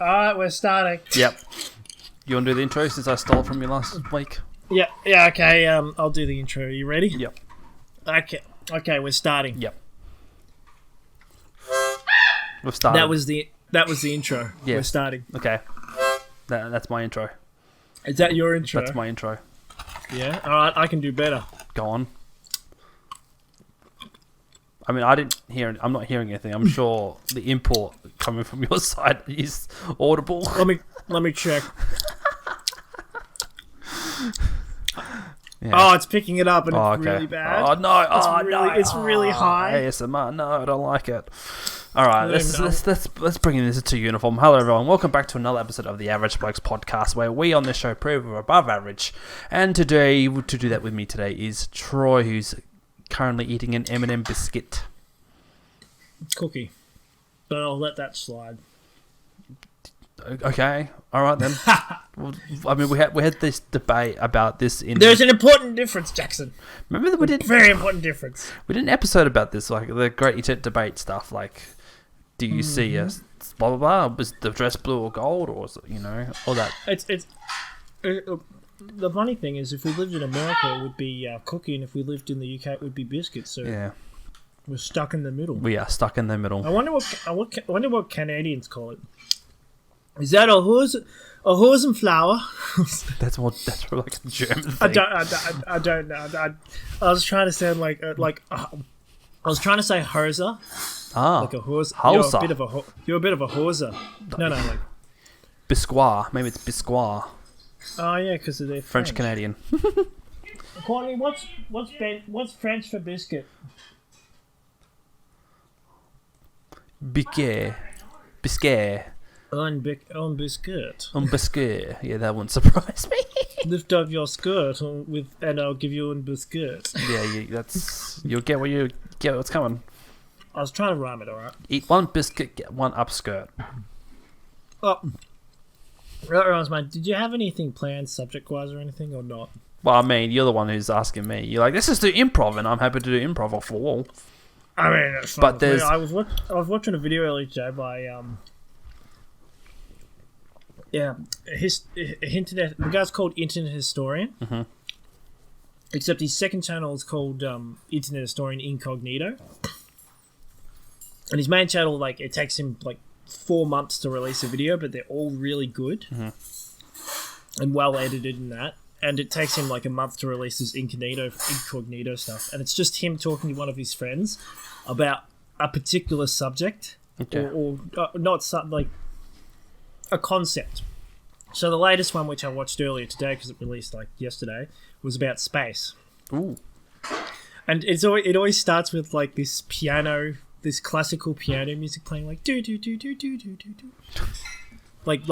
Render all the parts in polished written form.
Alright, we're starting. Yep. You want to do the intro since I stole it from you last week? Yeah, okay, I'll do the intro. Are you ready? Yep. Okay, we're starting. Yep. We've started. That was the intro. Yeah. We're starting. Okay. That's my intro. Is that your intro? That's my intro. Yeah? Alright, I can do better. Go on. I mean, I'm not hearing anything. I'm sure the import coming from your side is audible. Let me check. Yeah. Oh, it's picking it up and it's really bad. Oh no! It's really high. ASMR. No, I don't like it. All right, let's bring in this into uniform. Hello, everyone. Welcome back to another episode of the Average Blokes podcast, where we on this show prove we're above average. And today, to do that with me today, is Troy, who's currently eating an M&M biscuit. Cookie, but I'll let that slide. Okay, all right then. Well, I mean, we had this debate about this in. There's an important difference, Jackson. Remember that we did very important difference. We did an episode about this, like the great internet debate stuff. Like, do you see a blah blah blah? Was the dress blue or gold, or was it, all that? The funny thing is, if we lived in America, it would be cookie, and if we lived in the UK, it would be biscuit. So yeah, we're stuck in the middle. We are stuck in the middle. I wonder what Canadians call it. Is that a Hosenflower? That's more like a German thing. I don't know. I was trying to sound like I was trying to say Hoser. Like a horse. You're a bit of a Hoser. No, like Biscois. Maybe it's Biscois. Oh yeah, because they're French Canadian. Courtney, what's French for biscuit? Biscuit. Un biscuit. Un biscuit. Yeah, that wouldn't surprise me. Lift up your skirt and I'll give you un biscuit. Yeah, you'll get what's coming. I was trying to rhyme it, alright. Eat one biscuit, get one upskirt. Oh, that reminds me. Did you have anything planned subject-wise or anything, or not? Well, I mean, you're the one who's asking me. You're like, let's just do improv, and I'm happy to do improv off the wall. I mean, that's fine. But I was watching a video earlier today by the guy's called Internet Historian. Mm-hmm. Except his second channel is called Internet Historian Incognito, and his main channel, it takes him 4 months to release a video, but they're all really good and well edited in that. And it takes him a month to release his incognito stuff, and it's just him talking to one of his friends about a particular subject, or not something a concept. So the latest one, which I watched earlier today because it released yesterday, was about space. Ooh. And it always starts with this piano, this classical piano music playing do do do do do do do do. Like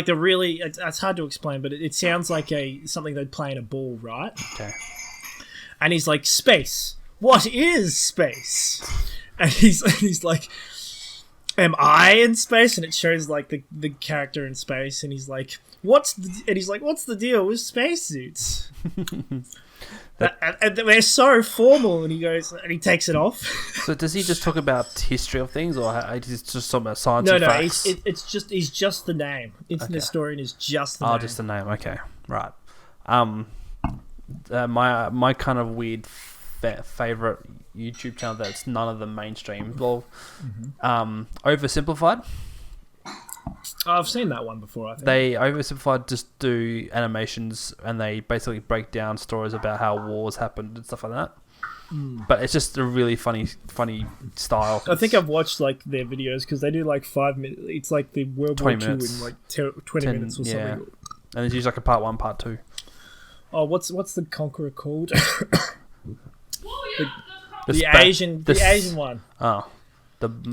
the really, it's hard to explain, but it sounds like something they'd play in a ball, right? Okay. And he's like, space. What is space? And he's like, am I in space? And it shows the character in space, and he's like, what's the deal with spacesuits? And they're so formal, and he takes it off. So does he just talk about history of things, or is just talking about science and facts? No, he's just the name. Internet Historian is just the name. Oh, just the name. Okay, right. My kind of weird favorite YouTube channel that's none of the mainstream. Well, Oversimplified. I've seen that one before, I think. They Oversimplified just do animations, and they basically break down stories about how wars happened and stuff like that. But it's just a really funny style. I think I've watched their videos because they do 5 minutes. It's the World War II in 20 minutes or something. And there's usually a part 1, part 2. Oh, what's the Conqueror called? the Asian one. Oh,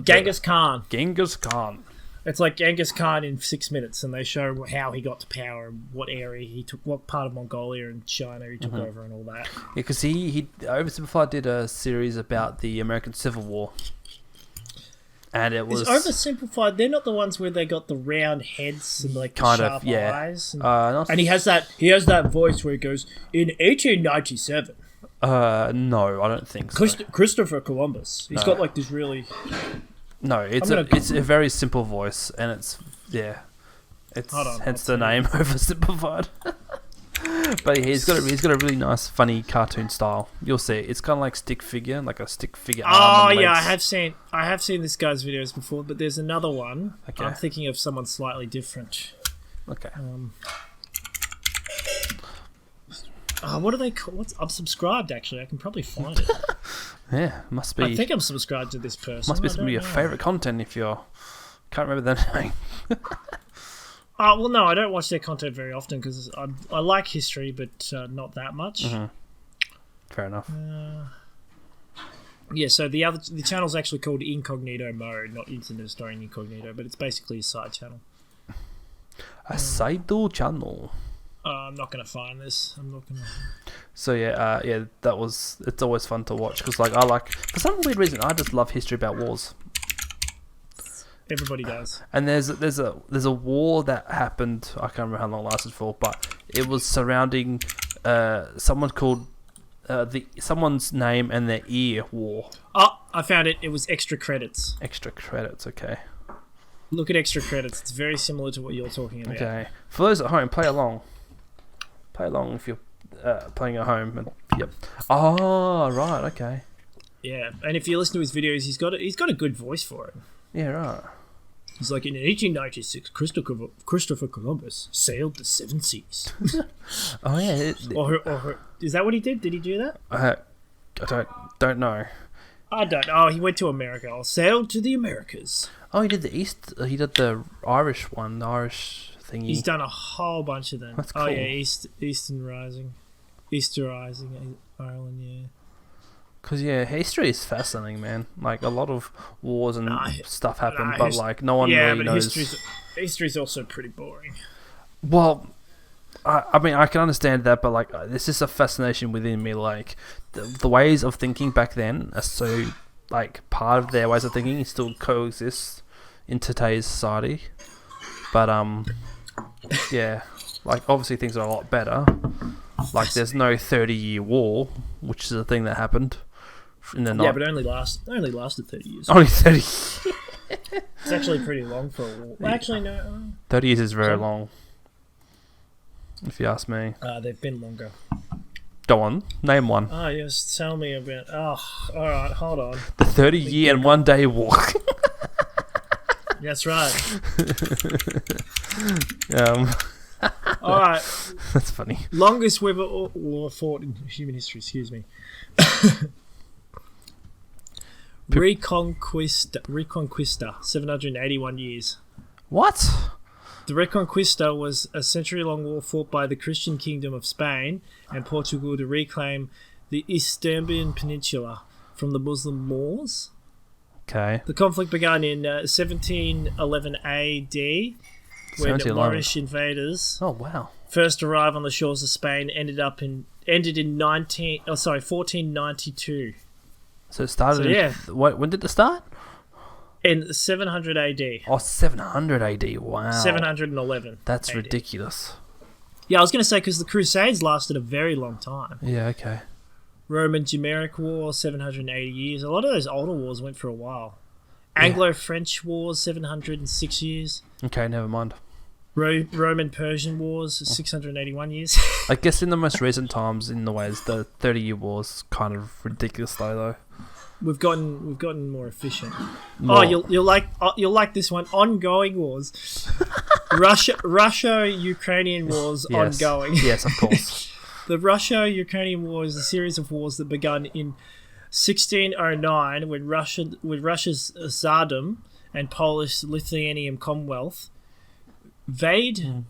Genghis Khan. Genghis Khan. It's like Genghis Khan in 6 minutes, and they show how he got to power and what area he took, what part of Mongolia and China he took over, and all that. Yeah, because he Oversimplified did a series about the American Civil War, and it was Oversimplified. They're not the ones where they got the round heads and the sharp eyes, and he has that voice where he goes, in 1897. No, I don't think so. Christopher Columbus. He's got this really. No, it's a very simple voice, and it's hence the name oversimplified. But he's got a really nice, funny cartoon style. You'll see. It's kind of like stick figure, like a stick figure. Oh yeah, I have seen this guy's videos before, but there's another one. Okay. I'm thinking of someone slightly different. Okay. What do they call? I'm subscribed. Actually, I can probably find it. Yeah, must be. I think I'm subscribed to this person. Must be some of your favorite content if you're. Can't remember their name. Well, no, I don't watch their content very often because I like history, but not that much. Mm-hmm. Fair enough. Yeah, so the channel's actually called Incognito Mode, not Internet Story Incognito, but it's basically a side channel. A side channel. I'm not going to find this. I'm not going to. So yeah, it's always fun to watch because for some weird reason I just love history about wars. Everybody does. And there's a war that happened. I can't remember how long it lasted for, but it was surrounding someone called someone's name and their ear war. Oh, I found it. It was extra credits. Extra credits. Okay. Look at extra credits. It's very similar to what you're talking about. Okay. For those at home, play along. Play along if you're playing at home. And, yep. Oh, right. Okay. Yeah, and if you listen to his videos, he's got a good voice for it. Yeah, right. He's like, in 1896, Christopher Columbus sailed the seven seas. Oh yeah. Is that what he did? Did he do that? I don't know. I don't know. He went to America. I'll sail to the Americas. Oh, he did the East. He did the Irish one, the Irish thingy. He's done a whole bunch of them. That's cool. Oh yeah, Easter Rising, Ireland. Yeah. Because history is fascinating, man. Like a lot of wars and stuff happen, but like no one really knows. Yeah, but history's also pretty boring. Well, I mean, I can understand that, but like, there's just a fascination within me. Like the ways of thinking back then are so like part of their ways of thinking still coexist in today's society. But yeah, like obviously things are a lot better. Like there's no 30-year war, which is a thing that happened. Yeah, but it only lasted 30 years. Only 30. It's actually pretty long for a war. Well, actually, no. 30 years is very long, if you ask me. They've been longer. Go on, name one. Oh, yes, tell me about... Oh, all right, hold on. The 30-year and one-day war. That's right. All right. That's funny. Longest war fought in human history, excuse me. Reconquista, 781 years. What? The Reconquista was a century-long war fought by the Christian Kingdom of Spain and Portugal to reclaim the Iberian Peninsula from the Muslim Moors. Okay. The conflict began in 1711 AD when Moorish invaders first arrived on the shores of Spain, ended in 1492. So it started when did it start? In 700 AD. Oh, 700 AD. Wow. 711. That's AD. ridiculous. Yeah, I was going to say because the Crusades lasted a very long time. Yeah, okay. Roman-Germanic War, 780 years. A lot of those older wars went for a while. Anglo-French Wars, 706 years. Okay, never mind. Roman-Persian Wars, 681 years. I guess in the most recent times, in the ways, the 30-year wars kind of ridiculous though. We've gotten more efficient. More. Oh, you'll like this one. Ongoing wars. Russia-Ukrainian wars ongoing. Yes, of course. The Russia-Ukrainian War is a series of wars that began in 1609 with Russia's Tsardom and Polish-Lithuanian Commonwealth vied for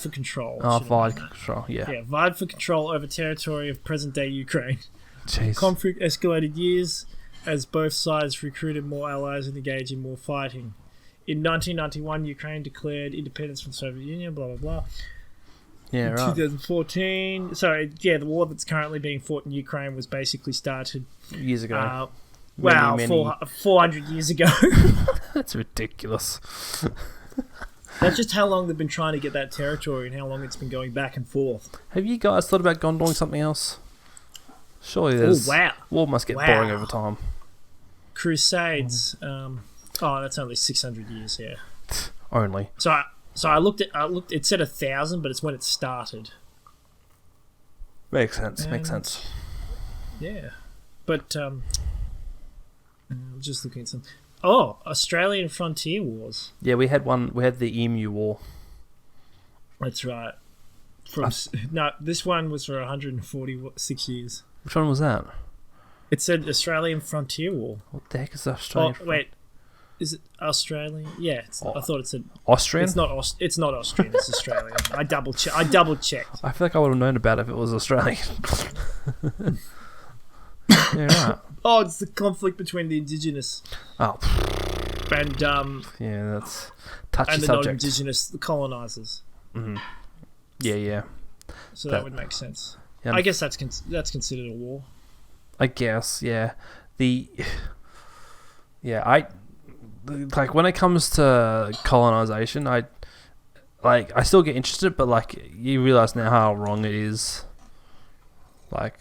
control. Oh, vied for control, yeah. Yeah, vied for control over territory of present-day Ukraine. Jeez. Conflict escalated years as both sides recruited more allies and engaged in more fighting. In 1991, Ukraine declared independence from the Soviet Union, blah, blah, blah. Yeah, in 2014... the war that's currently being fought in Ukraine was basically started... years ago. 400 years ago. That's ridiculous. That's just how long they've been trying to get that territory and how long it's been going back and forth. Have you guys thought about doing something else? Surely there's... Oh, wow. War must get boring over time. Crusades. That's only 600 years, yeah. Only. So I looked, it said 1,000, but it's when it started. Makes sense. Yeah. But, just looking at some... Oh, Australian Frontier Wars. Yeah, we had the Emu War. That's right. This one was for 146 years. Which one was that? It said Australian Frontier War. What the heck is Australian? Oh, wait. Is it Australian? Yeah, I thought it said Austrian. It's not Austrian. It's Australian. I double checked. I feel like I would have known about it if it was Australian. Yeah, right. Oh, it's the conflict between the indigenous. Oh. And yeah, that's touchy and the subject. non-indigenous, the colonisers. Mm-hmm. Yeah. So that would make sense. Yeah, I guess that's considered a war. I guess, yeah. Like when it comes to colonization, I still get interested, but like you realize now how wrong it is. Like,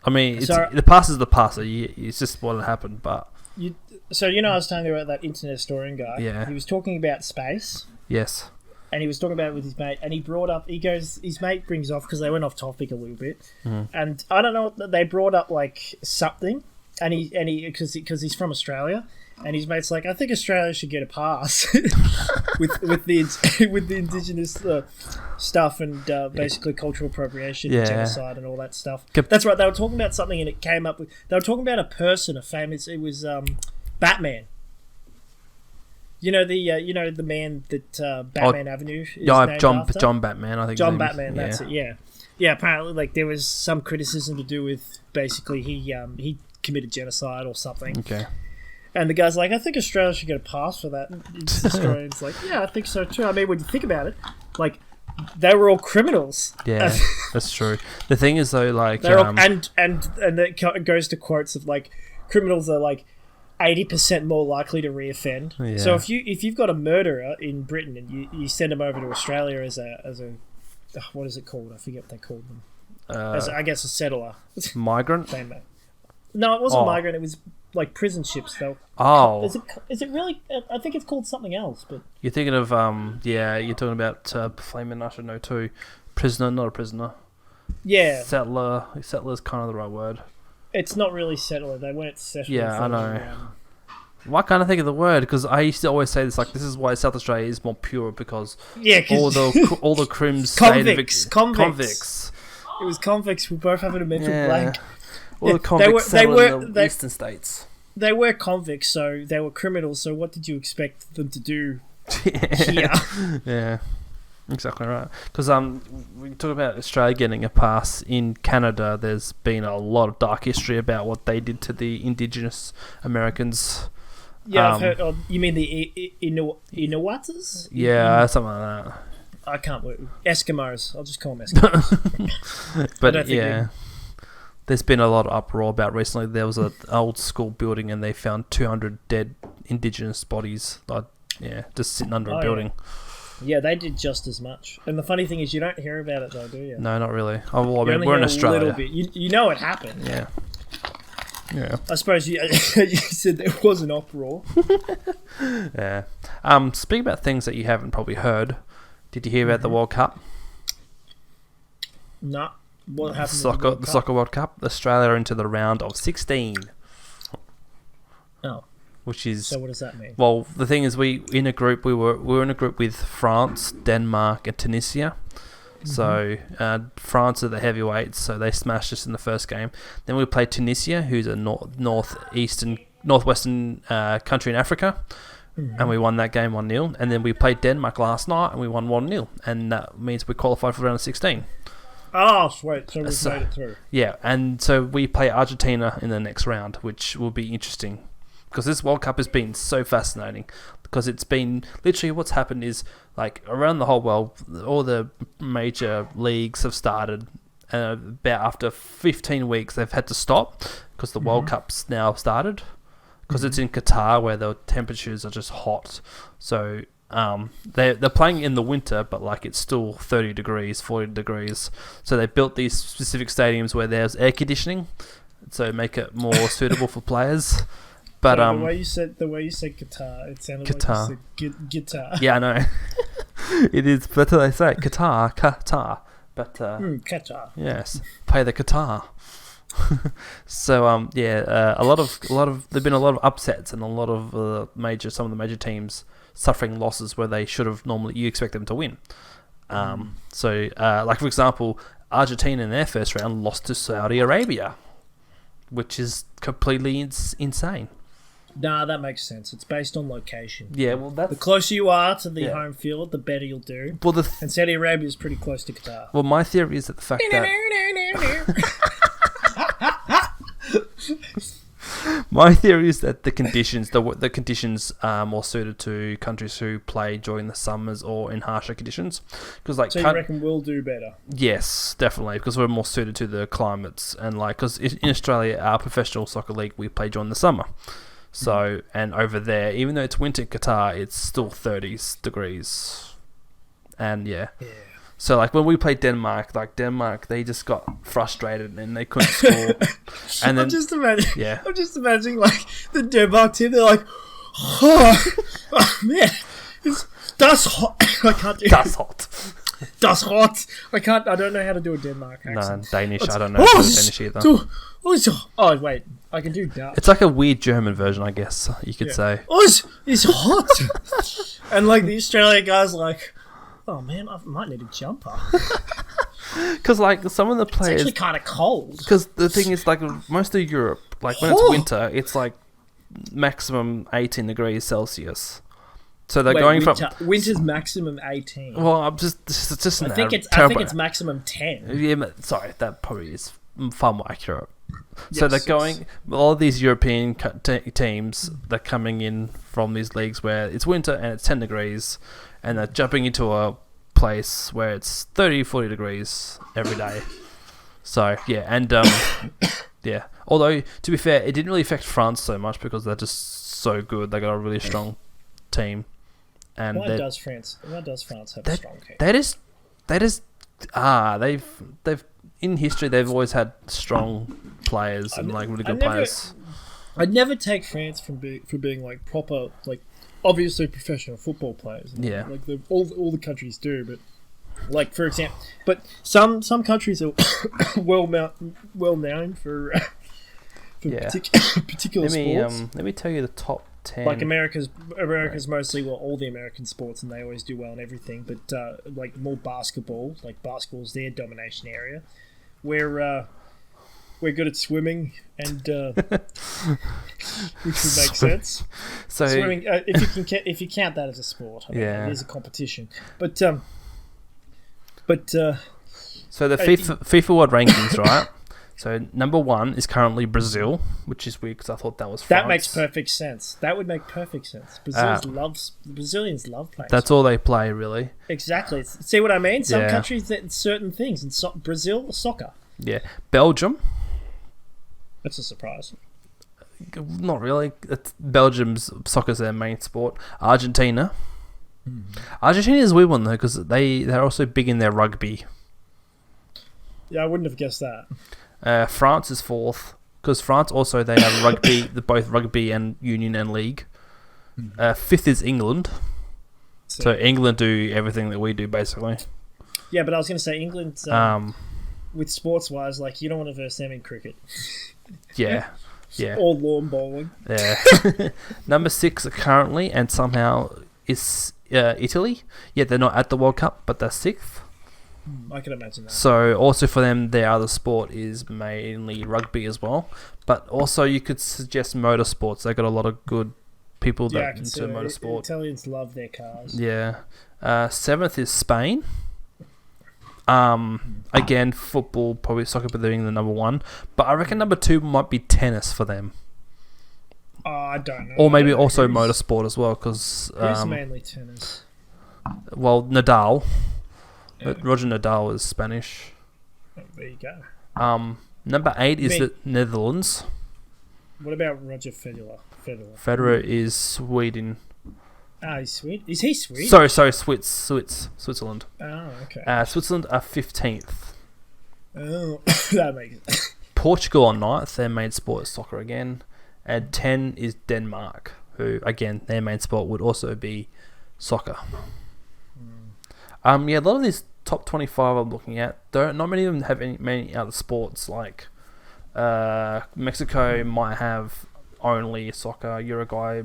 I mean, the past is the past. So it's just what happened, but. I was telling you about that internet historian guy. Yeah. He was talking about space. Yes. And he was talking about it with his mate, and his mate brings off, because they went off topic a little bit, and I don't know, they brought up like something, and because he's from Australia, and his mate's like, I think Australia should get a pass with the indigenous stuff and basically cultural appropriation, and genocide, and all that stuff. That's right. They were talking about something, and it came up with. They were talking about a famous. It was Batman. You know the man that Batman Avenue is named after? John Batman, I think. John Batman, that's it. Yeah. Apparently, like there was some criticism to do with basically he committed genocide or something. Okay. And the guy's like, I think Australia should get a pass for that. And the historian's like, yeah, I think so too. I mean, when you think about it, like they were all criminals. Yeah, that's true. The thing is though, like and it goes to quotes of like criminals are like 80% more likely to reoffend. Yeah. So if you've got a murderer in Britain and you send him over to Australia as a what is it called? I forget what they called them. I guess a settler. Migrant? No, it wasn't migrant. It was like prison ships though. Oh. Is it really? I think it's called something else. But you're thinking of you're talking about Flaming I should know too. Prisoner, not a prisoner. Yeah. Settler. Settler's kind of the right word. It's not really settler. They weren't settled. Yeah, I know. Why can't I think of the word? Because I used to always say this, like, this is why South Australia is more pure, because all the crims... Convicts. It was convicts. We're both having a mental blank. All the convicts settled in the eastern states. They were convicts, so they were criminals, so what did you expect them to do here? Yeah. Exactly right. Because we talk about Australia getting a pass. In Canada, there's been a lot of dark history about what they did to the Indigenous Americans. Yeah, I've heard. You mean the Inuwatas? Yeah, something like that. I can't wait. Eskimos. I'll just call them Eskimos. But yeah, there's been a lot of uproar about recently. There was an old school building, and they found 200 dead Indigenous bodies. Just sitting under a building. Yeah, they did just as much. And the funny thing is, you don't hear about it, though, do you? No, not really. Oh, well, I mean, we're in Australia. A little bit. You know it happened. Yeah. Yeah. I suppose you said there was an uproar. Yeah. Speaking about things that you haven't probably heard, did you hear about the World Cup? No. What happened? The Soccer World Cup. Australia are into the round of 16. Oh. Which is, so what does that mean? Well, the thing is, we were in a group with France, Denmark, and Tunisia. Mm-hmm. So France are the heavyweights, so they smashed us in the first game. Then we played Tunisia, who's a northwestern country in Africa, and we won that game 1-0. And then we played Denmark last night, and we won 1-0, and that means we qualified for round of 16. Oh, sweet! So we've made it through. Yeah, and so we play Argentina in the next round, which will be interesting. Because this World Cup has been so fascinating. Because it's been... Literally what's happened is, like, around the whole world, all the major leagues have started. And about after 15 weeks, they've had to stop. Because the World Cup's now started. Because it's in Qatar, where the temperatures are just hot. So they're playing in the winter, but like it's still 30 degrees, 40 degrees. So they built these specific stadiums where there's air conditioning, so make it more suitable for players. But the way you said Qatar, it sounded Qatar. like you said guitar. Yeah, I know. It is. That's what they say. Qatar. But Qatar. yes, play the Qatar. So a lot of there've been a lot of upsets and a lot of some of the major teams suffering losses where they should have normally you expect them to win. So like for example, Argentina in their first round lost to Saudi Arabia, which is completely insane. Nah, that makes sense. It's based on location. Yeah, well, the closer you are to the home field, the better you'll do. Well, and Saudi Arabia is pretty close to Qatar. Well, my theory is that the fact that my theory is that the conditions are more suited to countries who play during the summers or in harsher conditions. Because so you reckon we'll do better? Yes, definitely, because we're more suited to the climates and because in Australia, our professional soccer league we play during the summer. So, and over there, even though it's winter in Qatar, it's still 30 degrees. And yeah. So, like, when we played Denmark, they just got frustrated and they couldn't score. And then, I'm just imagining, like, the Denmark team, they're like, oh man, that's hot. I can't do it. That's hot. That's hot. I don't know how to do a Denmark accent. No, Danish, I don't know how to do Danish either. Oh, wait, I can do Dutch. It's like a weird German version, I guess, you could say. Oh, it's hot. And, like, the Australian guys are like, oh, man, I might need a jumper. Because, like, some of the players... It's actually kind of cold. Because the thing is, like, most of Europe, like, when it's winter, it's, like, maximum 18 degrees Celsius. So they're going from... Winter's maximum 18. Well, I'm just I think it's maximum 10. Yeah, sorry, that probably is far more accurate. So they're going... All of these European teams, they're coming in from these leagues where it's winter and it's 10 degrees, and they're jumping into a place where it's 30, 40 degrees every day. So, yeah, and... yeah. Although, to be fair, it didn't really affect France so much because they're just so good. They got a really strong team. And why does France have a strong team? They've in history they've always had strong players and like really good players. I'd never take France for being like proper, like obviously professional football players. Yeah, like all the countries do, but like for example, but some countries are well known for particular sports. Let me tell you the top 10. Like America's mostly all the American sports, and they always do well in everything. But like more basketball, like basketball's their domination area. We're good at swimming, and which would make sense. So swimming, if you count that as a sport, it is a competition. But so the FIFA World Rankings, right? So number 1 is currently Brazil, which is weird because I thought that was France. That makes perfect sense. That would make perfect sense. Brazilians love playing. That's all they play, really. Exactly. See what I mean? Some countries that certain things. In Brazil, soccer. Yeah. Belgium. That's a surprise. Not really. Belgium's soccer's their main sport. Argentina. Argentina is a weird one though because they're also big in their rugby. Yeah, I wouldn't have guessed that. France is 4th because France also they have rugby, both rugby and union and league. 5th is England. So England do everything that we do basically. Yeah, but I was going to say England with sports wise, like you don't want to verse them in cricket. Yeah. Or lawn bowling. Yeah. Number 6 currently and somehow is Italy. Yeah, they're not at the World Cup, but they're 6th. I can imagine that. So also for them, their other sport is mainly rugby as well. But also you could suggest motorsports. They got a lot of good people that into motorsport. Italians love their cars. Yeah. 7th is Spain. Again, football, probably soccer being the number 1. But I reckon number 2 might be tennis for them. I don't know. Or maybe also motorsport as well. Cause, who's mainly tennis? Well, Nadal. Yeah. Roger Nadal is Spanish. Oh, there you go. Number 8 is the Netherlands. What about Roger Federer? Federer is Sweden. He's Swedish. Is he Swedish? Sorry, Switzerland. Oh, okay. Switzerland are 15th. Oh, that makes sense. Portugal on 9th. Their main sport is soccer again. And 10 is Denmark, who, again, their main sport would also be soccer. Yeah, a lot of these top 25 I'm looking at, not many of them have many other sports. Like Mexico might have only soccer. Uruguay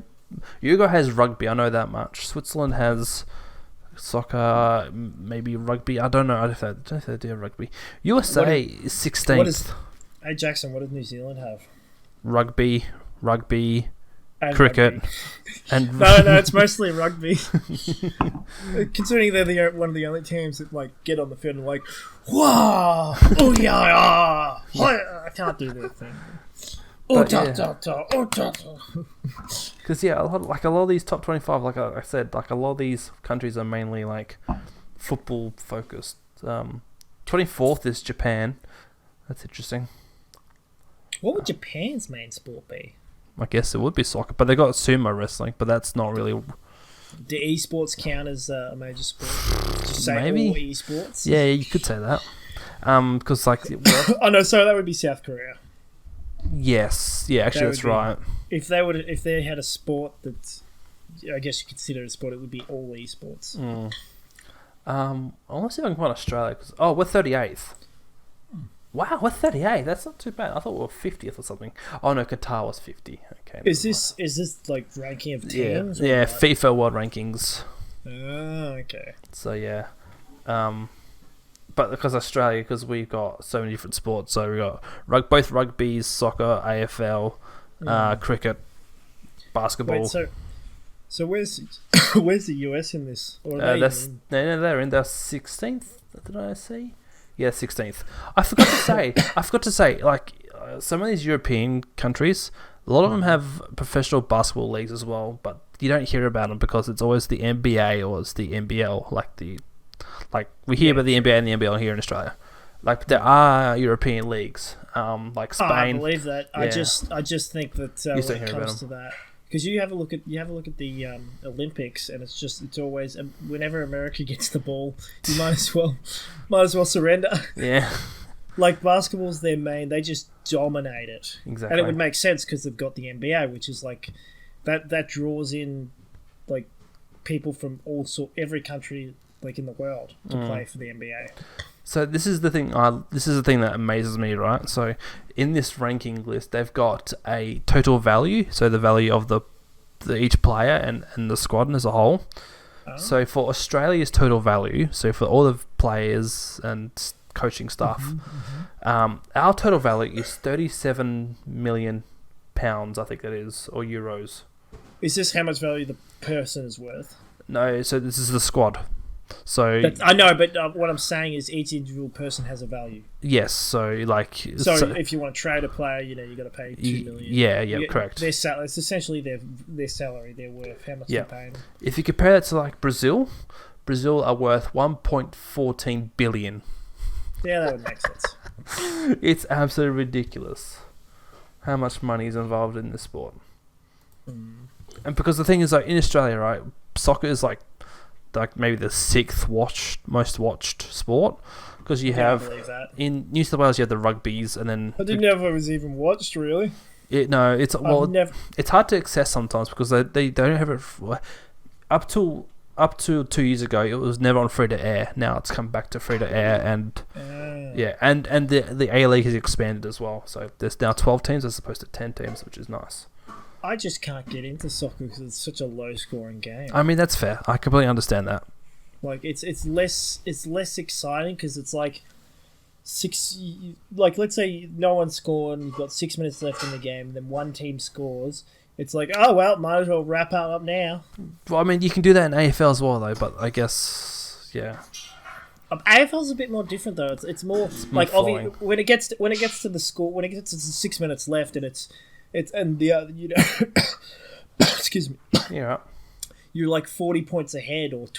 has rugby, I know that much. Switzerland has soccer, maybe rugby. I don't know. I don't know if they do have rugby. USA is 16th. Hey Jackson, what does New Zealand have? Rugby, And cricket, rugby. and No, it's mostly rugby. Considering they're one of the only teams that like get on the field and like, whoa, oh yeah, I can't do that thing. Because a lot of these top 25, like I said, like a lot of these countries are mainly like football focused. 24th is Japan. That's interesting. What would Japan's main sport be? I guess it would be soccer, but they got sumo wrestling, but that's not really. Do esports count as a major sport? Just say Maybe. all esports. Yeah, you could say that. Because Oh no, so that would be South Korea. Yes, yeah, actually that's right. If they had a sport that I guess you consider a sport, it would be all esports. I want to see if I can find Australia. We're 38th. Wow, we're 38th. That's not too bad. I thought we were 50th or something. Oh no, Qatar was 50. Okay. Is this like ranking of teams? Yeah, like... FIFA World Rankings. Oh, okay. So yeah, but because because we've got so many different sports, so we got both rugby, soccer, AFL, cricket, basketball. Wait, so where's the US in this? Or they're in their 16th. Did I see? Yeah, 16th. I forgot to say, like some of these European countries, a lot of them have professional basketball leagues as well, but you don't hear about them because it's always the NBA or it's the NBL. Like we hear about the NBA and the NBL here in Australia. Like there are European leagues, like Spain. I believe that. Yeah. I just think that when it comes to that, because you have a look at the Olympics, and it's always whenever America gets the ball, you might as well surrender. Yeah. Like basketball's their main, they just dominate it. Exactly. And it would make sense because they've got the NBA, which is like that draws in like people from every country like in the world to play for the NBA. So this is the thing. This is the thing that amazes me, right? So in this ranking list, they've got a total value, so the value of the each player and the squad as a whole. Oh. So for Australia's total value, so for all the players and coaching staff, our total value is £37 million, I think that is, or euros. Is this how much value the person is worth? No, so this is the squad. So I know, but what I'm saying is each individual person has a value. Yes, so if you want to trade a player, you got to pay $2 million. Yeah, correct. Their salary, it's essentially their salary, their worth, how much they're paying. If you compare that to like Brazil are worth 1.14 billion. Yeah, that would make sense. It's absolutely ridiculous how much money is involved in this sport. And because the thing is, like in Australia, right, soccer is like maybe the sixth most watched sport, because you have in New South Wales you have the rugbies, and then I didn't know if it was even watched really. It's hard to access sometimes because they don't have it up to 2 years ago. It was never on free to air. Now it's come back to free to air, and and the A League has expanded as well. So there's now 12 teams as opposed to 10 teams, which is nice. I just can't get into soccer because it's such a low-scoring game. I mean, that's fair. I completely understand that. Like it's less exciting because it's like like let's say no one scored and you've got 6 minutes left in the game, and then one team scores. It's like, oh well, might as well wrap up now. Well, I mean, you can do that in AFL as well, though. But I guess, yeah. AFL's a bit more different though. It's more like when it gets to the score, when it gets to 6 minutes left, and it's and the excuse me. Yeah. You're like 40 points ahead or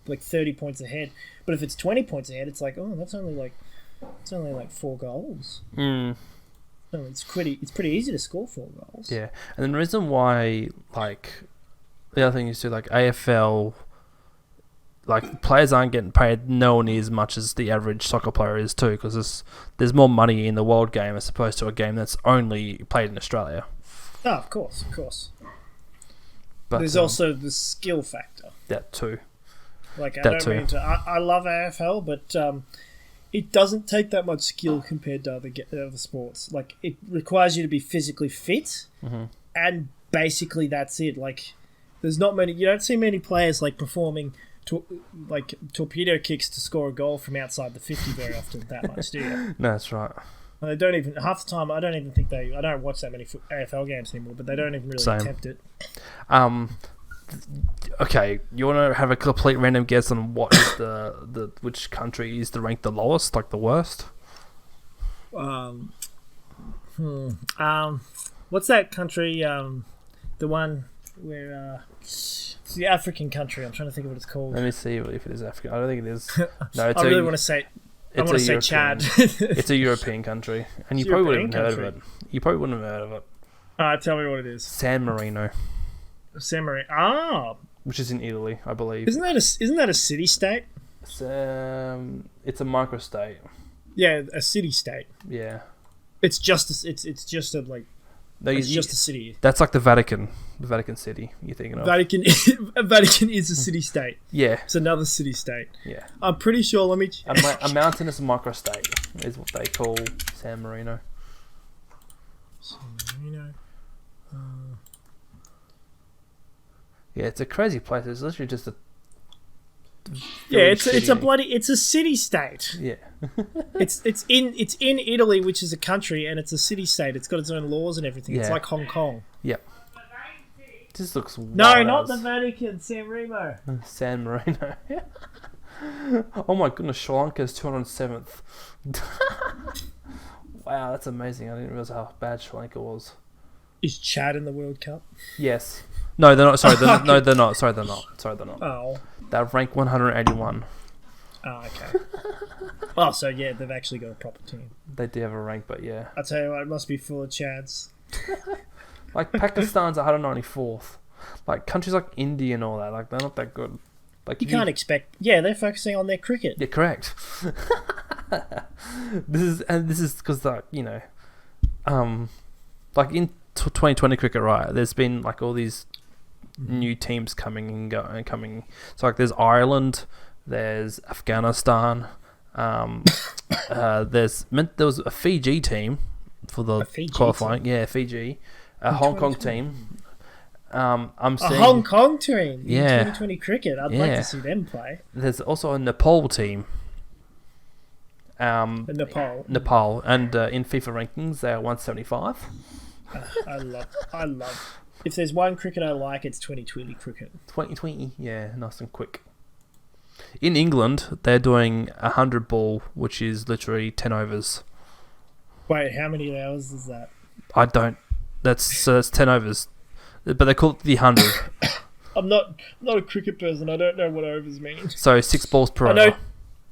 like 30 points ahead. But if it's 20 points ahead, it's like, oh, that's only like 4 goals. So it's pretty easy to score 4 goals. Yeah. And the reason why like the other thing is too, like AFL, like players aren't getting paid nowhere near as much as the average soccer player is too, because there's more money in the world game as opposed to a game that's only played in Australia. Oh, of course. But there's also the skill factor. That too. Like I love AFL, but it doesn't take that much skill compared to other sports. Like it requires you to be physically fit, and basically that's it. Like there's not many. You don't see many players like performing like torpedo kicks to score a goal from outside the 50 very often. That much, do you? No, that's right. They don't even half the time. I don't even think I don't watch that many AFL games anymore. But they don't even really attempt it. Okay, you want to have a complete random guess on what is the which country is the rank the lowest, like the worst? What's that country? The one where it's the African country. I'm trying to think of what it's called. Let me see if it is African. I don't think it is. No, I really want to say. I want to say Chad. It's a European country, and you probably wouldn't have heard of it. You probably wouldn't have heard of it. Tell me what it is. San Marino. San Marino. Ah. Which is in Italy, I believe. Isn't that a city state? It's a microstate. Yeah, a city state. Yeah. It's just a city. That's like the Vatican City. You're thinking of Vatican is a city state. Yeah, it's another city state. Yeah, I'm pretty sure. Let me. A mountainous microstate is what they call San Marino. San Marino. Yeah, it's a crazy place. It's literally just a. It's a city state. Yeah. it's in Italy, which is a country, and it's a city state. It's got its own laws and everything. Yeah. It's like Hong Kong. Yep. This looks wild. No, not the Vatican. San Marino. San Marino. Oh my goodness, Sri Lanka is 207th. Wow, that's amazing. I didn't realize how bad Sri Lanka was. Is Chad in the World Cup? Yes. No, they're not. Sorry, they're not. Sorry, they're not. Oh. They're ranked 181. Oh, okay. Oh, so yeah, they've actually got a proper team. They do have a rank, but yeah. I tell you what, it must be full of Chads. Like Pakistan's 194th. Like countries like India and all that, like they're not that good. Like you can't expect. Yeah, they're focusing on their cricket. Yeah, correct. This is because like like in 2020 cricket, right? There's been like all these new teams coming and coming. So like there's Ireland, there's Afghanistan, there was a Fiji team for the qualifying. Team? Yeah, Fiji, a Hong Kong team. I'm seeing a Hong Kong team. Yeah, in 2020 cricket. I'd like to see them play. There's also a Nepal team. Nepal, and in FIFA rankings they are 175. I love. If there's one cricket I like, it's 2020 cricket. 2020, yeah, nice and quick. In England, they're doing 100 ball, which is literally 10 overs. Wait, how many hours is that? I don't. That's 10 overs, but they call it the 100. I'm not a cricket person. I don't know what overs mean. So 6 balls per over.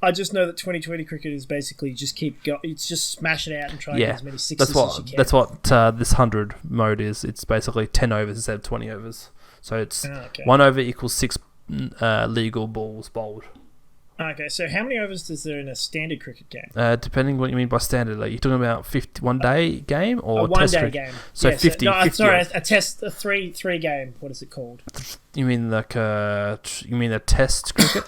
I just know that 2020 cricket is basically just keep going. It's just smash it out and try and get as many sixes as you can. That's what this 100 mode is. It's basically 10 overs instead of 20 overs. So it's 1 over equals 6 legal balls bowled. Okay, so how many overs is there in a standard cricket game? Depending what you mean by standard. Like, you're talking about 1-day game or a one-day game? So yeah, 50. A test, a three game. What is it called? You mean like a test cricket?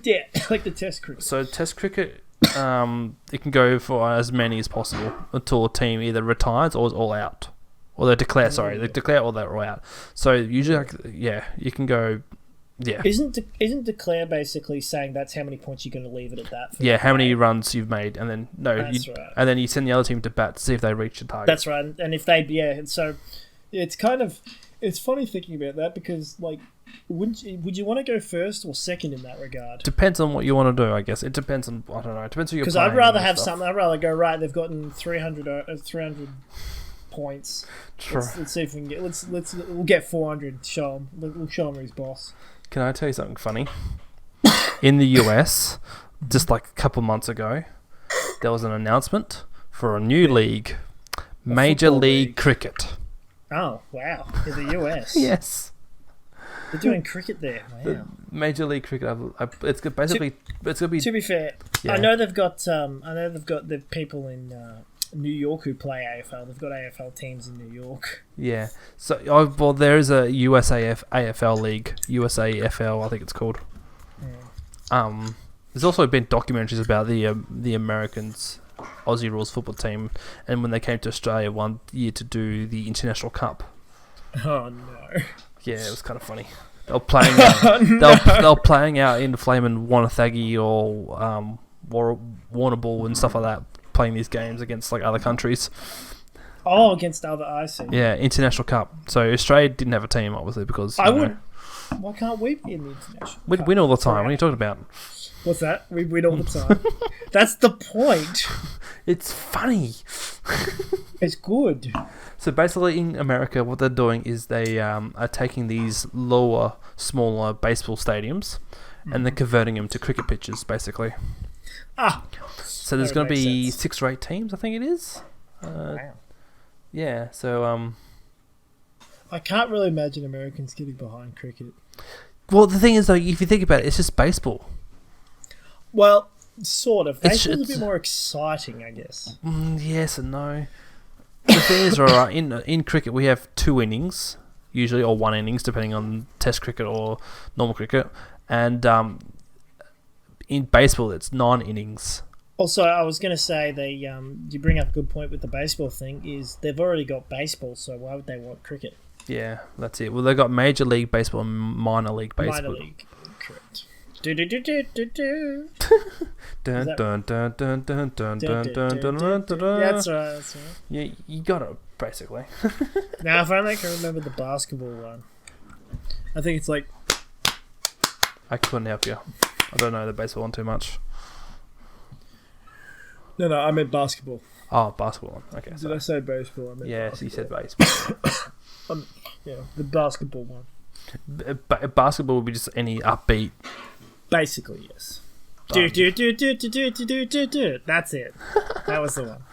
Yeah, like the test cricket. So test cricket, it can go for as many as possible until a team either retires or is all out, or they declare. Sorry, they declare or they're all out. So usually, you can go. Yeah. Isn't declare basically saying that's how many points you're going to leave it at that? Yeah, how many runs you've made, and then right. And then you send the other team to bat to see if they reach the target. That's right, and if they and so it's funny thinking about that because like would you want to go first or second in that regard? Depends on what you want to do, I guess. It depends on I don't know. It depends who you're playing. Because I'd rather have something. I'd rather go right. They've gotten 300 points. True. Let's see if we can get. We'll get 400. Show him. We'll show him who's boss. Can I tell you something funny? In the US, just like a couple months ago, there was an announcement for a new league, Major League Cricket. Oh, wow. In the US? Yes. They're doing cricket there. Wow. Major League Cricket. It's basically it's gonna be. To be fair, Yeah. I know they've got the people in New York who play AFL. They've got AFL teams in New York. Yeah. So, well, there is a USAF AFL league, USAFL, I think it's called. Yeah. There's also been documentaries about the Americans, Aussie rules football team, and when they came to Australia one year to do the International Cup. Oh no. Yeah, it was kind of funny. They were playing out, they were playing out in Flaming Wanathagi or Warrnambool and stuff like that, playing these games against like other countries. Oh, against other IC. Yeah, International Cup. So Australia didn't have a team, obviously, because why can't we be in the International we'd Cup? win all the time. What are you talking about? What's that? We win all the time. That's the point. It's funny. It's good. So basically, in America, what they're doing is they are taking these smaller baseball stadiums, and they're converting them to cricket pitches, basically. So there's going to be 6 or 8 teams, I think it is. Wow. Yeah. So I can't really imagine Americans getting behind cricket. well, the thing is, though, if you think about it, it's just baseball. Well, sort of. It's Baseball's a bit more exciting, I guess. Yes and no. The thing is, alright, in cricket we have 2 innings, usually, or 1 innings, depending on Test cricket or normal cricket, and in baseball it's 9 innings. Also, I was going to say you bring up a good point with the baseball thing. Is they've already got baseball, so why would they want cricket? Yeah, that's it. Well, they've got Major League Baseball and Minor League Baseball. Minor league, correct. Do do do do do do. Dun dun dun dun dun dun dun dun dun dun. That's right. That's right. Yeah, you got it basically. Now, if I can remember the basketball one, I think it's like. I couldn't help you. I don't know the baseball one too much. No, I meant basketball. Oh, basketball one. Okay. Did I say baseball? I meant yes, you basketball. said baseball. Yeah, the basketball one. Basketball would be just any upbeat. Basically, yes. Do do do do do do do do do. That's it. That was the one.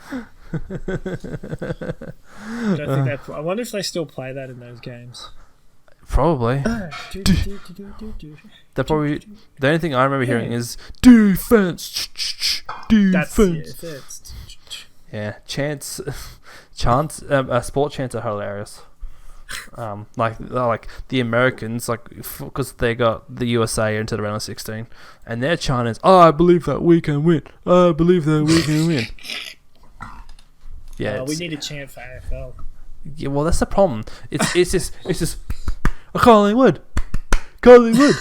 I wonder if they still play that in those games. Probably. They're probably the only thing I remember hearing is defense. Defense. Yeah, chants. Sport chants are hilarious. Like the Americans, because they got the USA into the round of 16, and their chant is, "I believe that we can win. I believe that we can win." Yeah, we need a chant for AFL. Yeah, well, that's the problem. It's just Collingwood. Collingwood.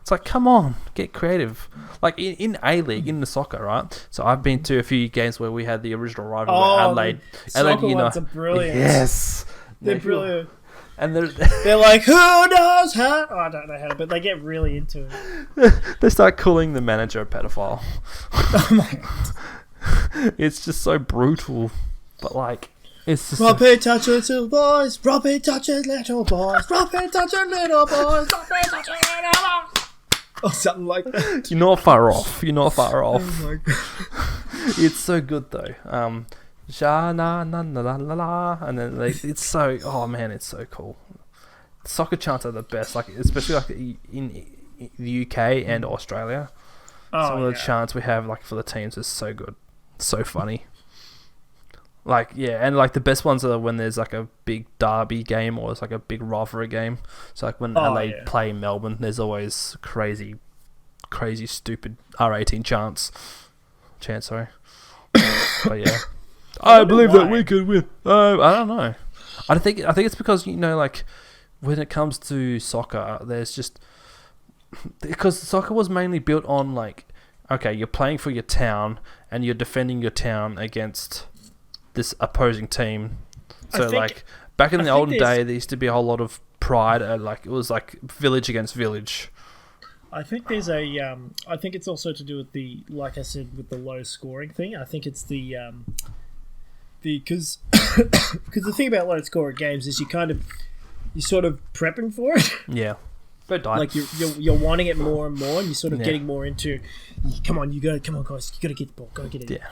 It's like, come on, get creative. Like in A-League, in the soccer, right? So I've been to a few games where we had the original rival, Adelaide. Soccer ones are brilliant. Yes, they're brilliant. And they're like, who knows how? Oh, I don't know how, but they get really into it. They start calling the manager a pedophile. Oh my god! It's just so brutal, but like. It's just Robbie touches little boys. Robbie touches little boys. Robbie touches little boys. Robbie touches little boys. Or something like that. You're not far off. Oh my god. It's so good though. Sha na na na la la la, and then it's so. Oh man, it's so cool. Soccer chants are the best. Like especially like in the UK and Australia. Some of the chants we have like for the teams is so good, so funny. Like, yeah, and like the best ones are when there's like a big derby game or it's like a big rivalry game. So like when LA play Melbourne, there's always crazy stupid R18 chants, sorry. But yeah, I believe that we could win. I don't know. I think it's because, you know, like when it comes to soccer, there's just because soccer was mainly built on like, okay, you're playing for your town and you're defending your town against this opposing team. So like back in the olden day, there used to be a whole lot of pride. Like it was like village against village. I think there's a. I think it's also to do with the, like I said, with the low scoring thing. I think it's the because the thing about low scoring games is you're sort of prepping for it. Yeah. Like you're wanting it more and more, and you're sort of getting more into. Come on, guys, you gotta get the ball, go get it. Yeah.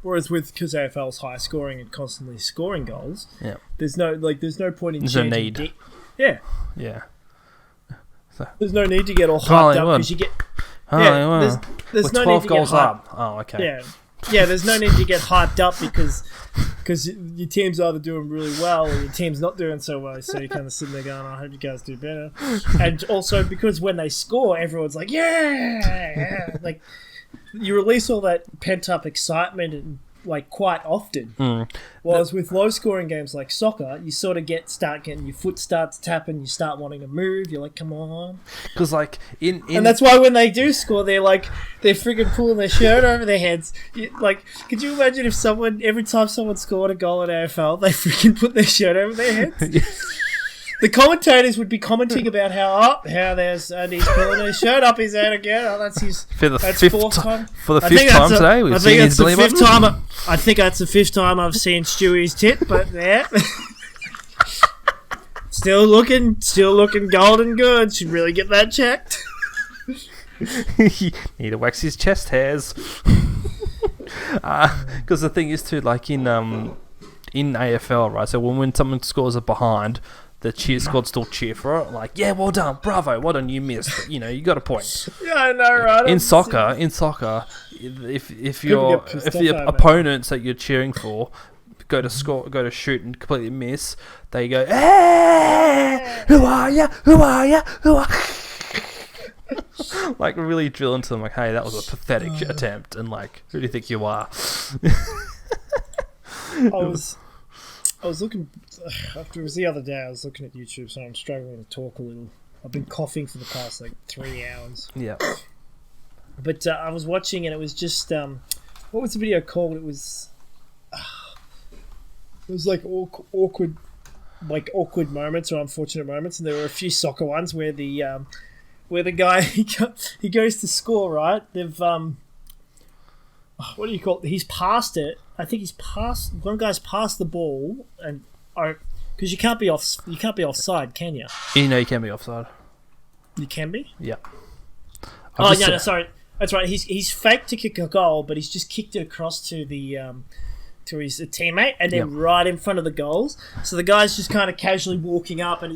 Whereas because AFL's high scoring and constantly scoring goals, yeah, there's no point in there's no need. Yeah. Yeah. There's no need to get all hyped up because you get. There's no 12 need to goals get hyped. up. Oh, okay. Yeah. There's no need to get hyped up because your team's either doing really well or your team's not doing so well. So you're kind of sitting there going, "I hope you guys do better." And also because when they score, everyone's like, "Yeah!" Like you release all that pent up excitement and like quite often. Whereas with low scoring games like soccer, you sort of start getting your foot starts tapping, you start wanting to move. You're like, come on, because like in and that's why when they do score, they're friggin' pulling their shirt over their heads. Like, could you imagine if every time someone scored a goal in AFL, they friggin' put their shirt over their heads? The commentators would be commenting about how there's he's pulling his shirt up his head again. Oh, that's fourth time. For the fifth time today, we've seen his belly button. I think that's the fifth time I've seen Stewie's tit, but yeah. Still looking golden good. Should really get that checked. Need to wax his chest hairs. Because the thing is too, like in AFL, right? So when someone scores a behind, the cheer squad still cheer for it. Like, yeah, well done, bravo, well done, you missed. But, you got a point. Yeah, I know, right? In soccer, if the opponents that you're cheering for go to shoot and completely miss, they go, hey, who are ya? Like really drill into them, like, hey, that was a pathetic attempt, and like, who do you think you are? I was looking after it was the other day. I was looking at YouTube, so I'm struggling to talk a little. I've been coughing for the past 3 hours. Yeah. But I was watching, and it was just what was the video called? It was like awkward moments or unfortunate moments, and there were a few soccer ones where the guy he goes to score, right? They've what do you call it? He's passed it. I think one guy's passed the ball, and because you can't be offside, can you? You can be offside. You can be. Yeah. Sorry, that's right. He's faked to kick a goal, but he's just kicked it across to the to his teammate, and then right in front of the goals. So the guy's just kind of casually walking up, and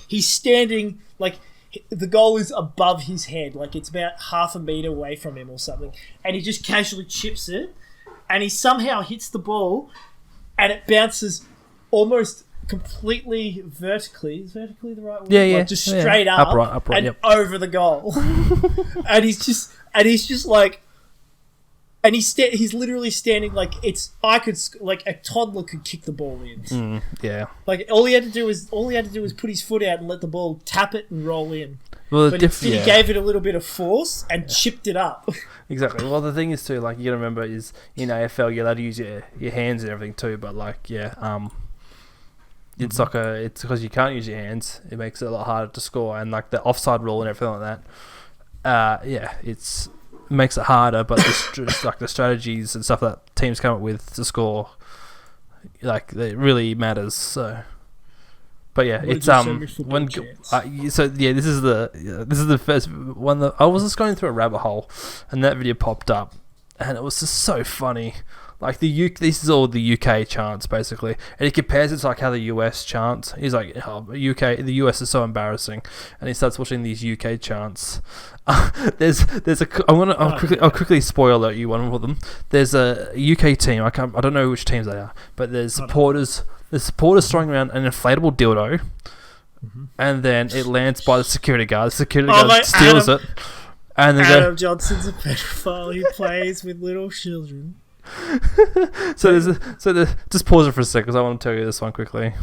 he's standing like. The goal is above his head, like it's about half a metre away from him or something, and he just casually chips it, and he somehow hits the ball, and it bounces almost completely vertically. Is vertically the right word? Yeah. Like just straight up, upright, and over the goal. and he's just like, and he's literally standing like a toddler could kick the ball in. Yeah. Like all he had to do was put his foot out and let the ball tap it and roll in. Well, but he gave it a little bit of force and chipped it up. Exactly. Well, the thing is too, like you gotta remember is in AFL you're allowed to use your hands and everything too, but like in soccer it's because you can't use your hands. It makes it a lot harder to score, and like the offside rule and everything like that. It makes it harder, but like the strategies and stuff that teams come up with to score, like it really matters. So, but yeah, it's this is the first one that I was just going through a rabbit hole, and that video popped up, and it was just so funny. Like this is all the UK chants basically, and he compares it to like how the US chants. He's like, the US is so embarrassing, and he starts watching these UK chants. I'll quickly spoil alert you one of them. There's a UK team. I don't know which teams they are, but there's supporters throwing around an inflatable dildo, and then it lands by the security guard. The security guard steals it, and then Adam Johnson's a pedophile. He plays with little children. Just pause it for a second because I want to tell you this one quickly.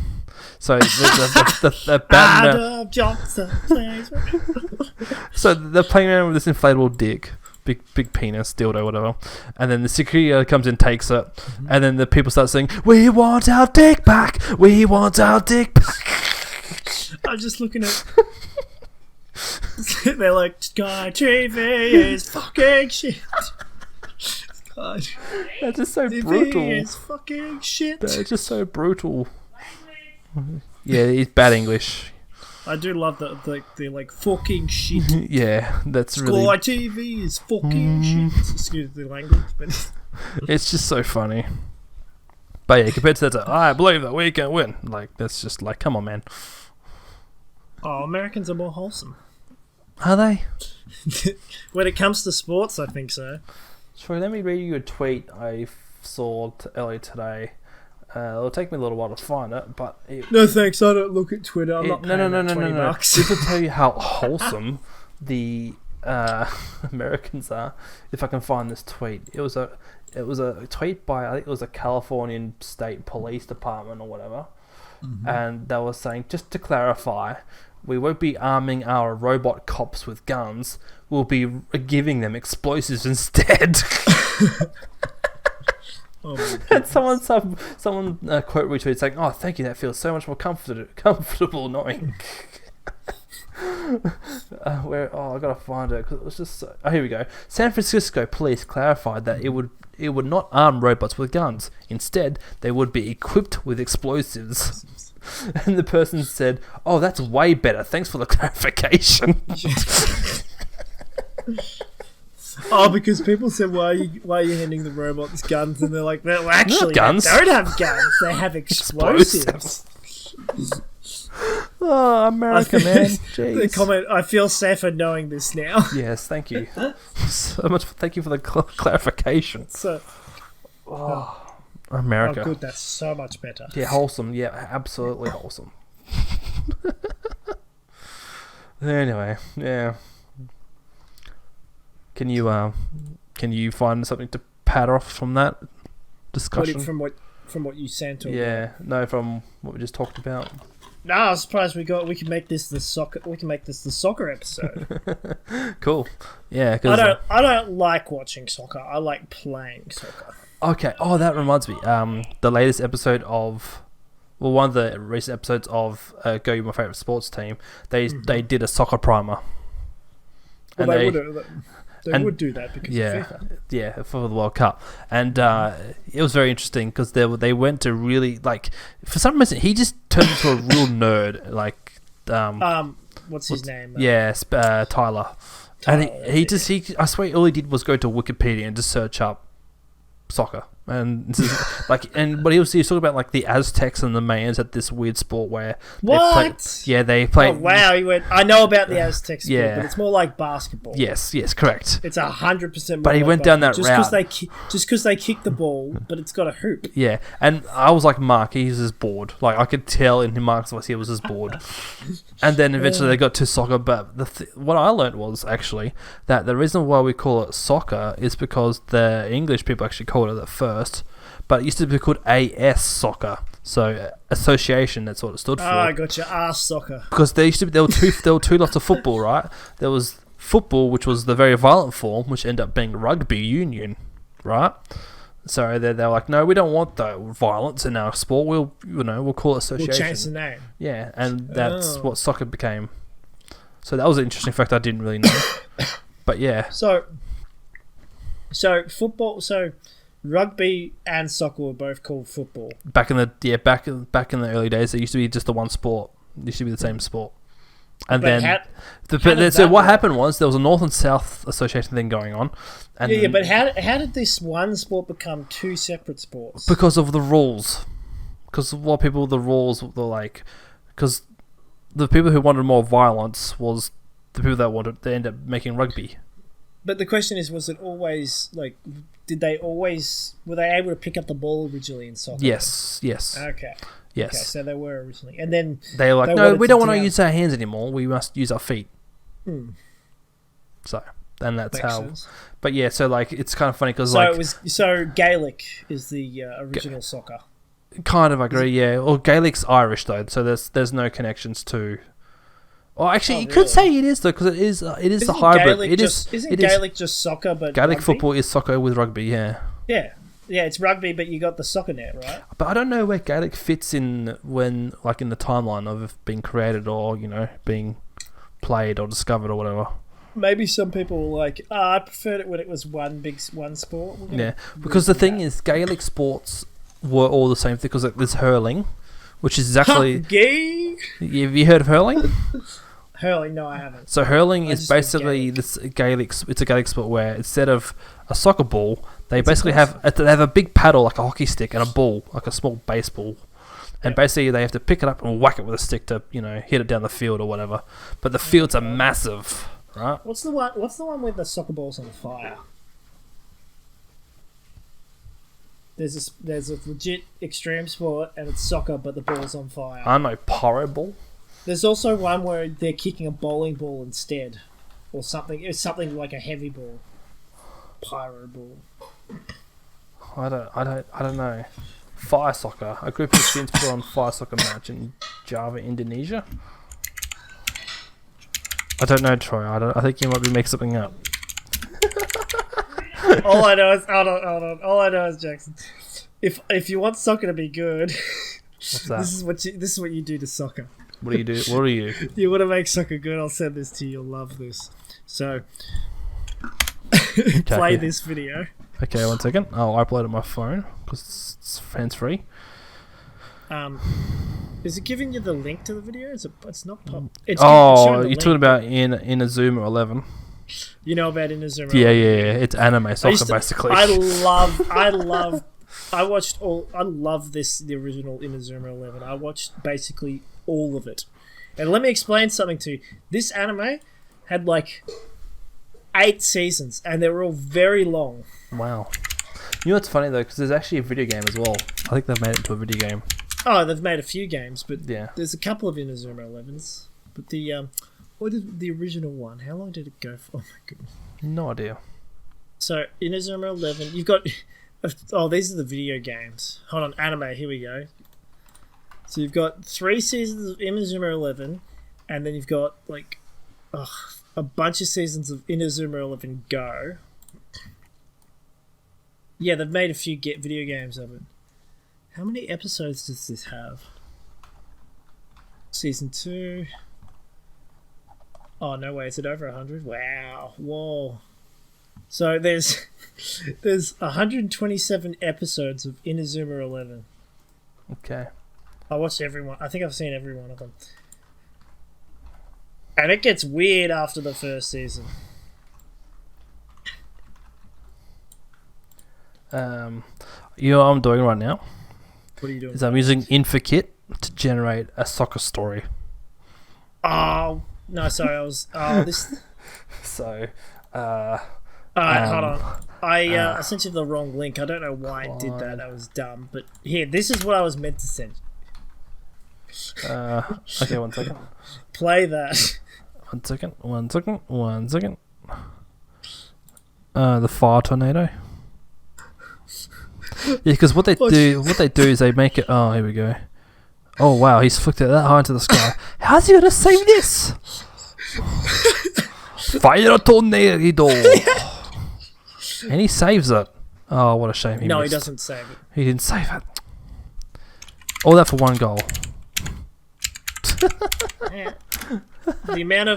So the Adam Johnson plays. So they're playing around with this inflatable dick, big penis, dildo, whatever, and then the security guard comes in, takes it, and then the people start saying, "We want our dick back! We want our dick back!" I'm just looking at. They're like, Sky TV is fucking shit. God. That's just so brutal. Is fucking shit. That's just so brutal. Yeah, it's bad English. I do love the like fucking shit. Yeah, that's Sky really. TV is fucking shit. Excuse the language, but it's just so funny. But yeah, compared to that, I believe that we can win. Like that's just like, come on, man. Oh, Americans are more wholesome. Are they? When it comes to sports, I think so. Troy, let me read you a tweet I saw earlier today. It'll take me a little while to find it, but... No thanks, I don't look at Twitter. I'm not paying no. $20. This will tell you how wholesome the Americans are. If I can find this tweet. It was a tweet by, I think it was a Californian State Police Department or whatever. Mm-hmm. And they were saying, just to clarify, we won't be arming our robot cops with guns. We'll be giving them explosives instead. Oh, and someone quote retweeted saying, "Oh, thank you. That feels so much more comfortable knowing." I gotta find it because it was just. Here we go. San Francisco police clarified that it would not arm robots with guns. Instead, they would be equipped with explosives. And the person said, "Oh, that's way better. Thanks for the clarification." Oh, because people said, why are you handing the robots guns? And they're like, well, actually, guns. They don't have guns. They have explosives. Oh, America, man. Jeez. The comment, I feel safer knowing this now. Yes, thank you. So much. Thank you for the clarification. So, America. Oh, good. That's so much better. Yeah, wholesome. Yeah, absolutely wholesome. Anyway, yeah. Can you find something to pad off from that discussion? From what you sent? Or from what we just talked about. No, I was surprised we can make this the soccer. We can make this the soccer episode. Cool. Yeah, I don't like watching soccer. I like playing soccer. Okay. Oh, that reminds me. The latest episode of, one of the recent episodes of Go You My Favorite Sports Team, they did a soccer primer. Well, they would do that because of FIFA. Yeah, for the World Cup. And it was very interesting because they went to really, like, for some reason, he just turned into a real nerd. Like, what's his name? Tyler. And I swear all he did was go to Wikipedia and just search up soccer. And this is but he was talking about like the Aztecs and the Mayans at this weird sport where they play. Oh wow! He went. I know about the Aztec sport, but it's more like basketball. Yes, correct. It's 100%. But he went down that route just because they kick the ball, but it's got a hoop. Yeah, and I was like, Mark, he's just bored. Like I could tell in Mark's voice he was just bored. And then eventually they got to soccer. But what I learned was actually that the reason why we call it soccer is because the English people actually called it at first, but it used to be called AS soccer, so association. That's what it stood for. Oh, I got your ass soccer. Because there were two lots of football, right? There was football, which was the very violent form, which ended up being rugby union, right? So they're like, no, we don't want the violence in our sport. We'll call it association. We'll change the name. Yeah, and that's what soccer became. So that was an interesting fact I didn't really know. But yeah. So football. So rugby and soccer were both called football. Back in the early days, it used to be just the one sport. It used to be the same sport. And what happened was there was a North and South association thing going on. And but how did this one sport become two separate sports? Because of the rules. Because of what people, the rules were like. Because the people who wanted more violence was the people that ended up making rugby. But the question is, was it always like? Were they able to pick up the ball originally in soccer? Yes. Okay. Yes. Okay, so they were originally. And then they were like, no, we don't want to use our hands anymore. We must use our feet. So, and that's Makes how. Sense. But yeah, so like, it's kind of funny because Gaelic is the original soccer. Kind of, I agree, yeah. Or Gaelic's Irish though, so there's no connections to. Well, actually, you could say it is though, because it is the hybrid. Isn't Gaelic just soccer, but Gaelic rugby? football is soccer with rugby, yeah. Yeah, it's rugby, but you got the soccer net, right? But I don't know where Gaelic fits in in the timeline of being created or being played or discovered or whatever. Maybe some people were like, I preferred it when it was one sport. Yeah, because the thing is, Gaelic sports were all the same thing. Because there's hurling, which is exactly. Have you heard of hurling? Hurling? No, I haven't. So hurling is basically this Gaelic. It's a Gaelic sport where instead of a soccer ball, they basically have a big paddle like a hockey stick and a ball like a small baseball, And basically they have to pick it up and whack it with a stick to, hit it down the field or whatever. But the fields are massive, right? What's the one with the soccer balls on fire? There's a legit extreme sport and it's soccer, but the ball's on fire. I know, pyro ball. There's also one where they're kicking a bowling ball instead, or something. It's something like a heavy ball, pyro ball. I don't know. Fire soccer. A group of students put on fire soccer match in Java, Indonesia. I don't know, Troy. I think you might be making something up. All I know is hold on. All I know is Jackson. If you want soccer to be good, What's that? this is what you do to soccer. What do you do? What are you? You want to make soccer good? I'll send this to you. You'll love this. So, play this video. Okay, 1 second. I'll upload it on my phone because it's hands-free. Is it giving you the link to the video? It's not pop. You're talking about in a Zoomer 11. You know about Inazuma? Yeah. It's anime soccer, basically. I love the original Inazuma 11. I watched basically all of it. And let me explain something to you. This anime had like 8 seasons, and they were all very long. Wow. You know what's funny though? Because there's actually a video game as well. I think they've made it into a video game. Oh, they've made a few games, but yeah, there's a couple of Inazuma 11s. But what is the original one? How long did it go for? Oh my goodness. No idea. So, Inazuma 11, you've got... Oh, these are the video games. Hold on, anime, here we go. So you've got 3 seasons of Inazuma 11, and then you've got, like, a bunch of seasons of Inazuma 11 Go. Yeah, they've made a few video games of it. How many episodes does this have? Season 2... Oh, no way. Is it over 100? Wow. Whoa. So there's 127 episodes of Inazuma 11. Okay. I watched every one. I think I've seen every one of them. And it gets weird after the first season. You know what I'm doing right now? What are you doing? Is I'm using InfoKit to generate a soccer story. Oh... No, sorry, I was... this... So, Alright, hold on. I sent you the wrong link. I don't know why I did that. That was dumb. But here, this is what I was meant to send you. Okay, 1 second. Play that. 1 second. The fire tornado. Yeah, because what they do is they make it... Oh, here we go. Oh wow, he's flicked it that high into the sky. How's he gonna save this? Fire tornado. And he saves it. Oh, what a shame he missed. He doesn't save it. He didn't save it. All that for 1 goal. Yeah. The amount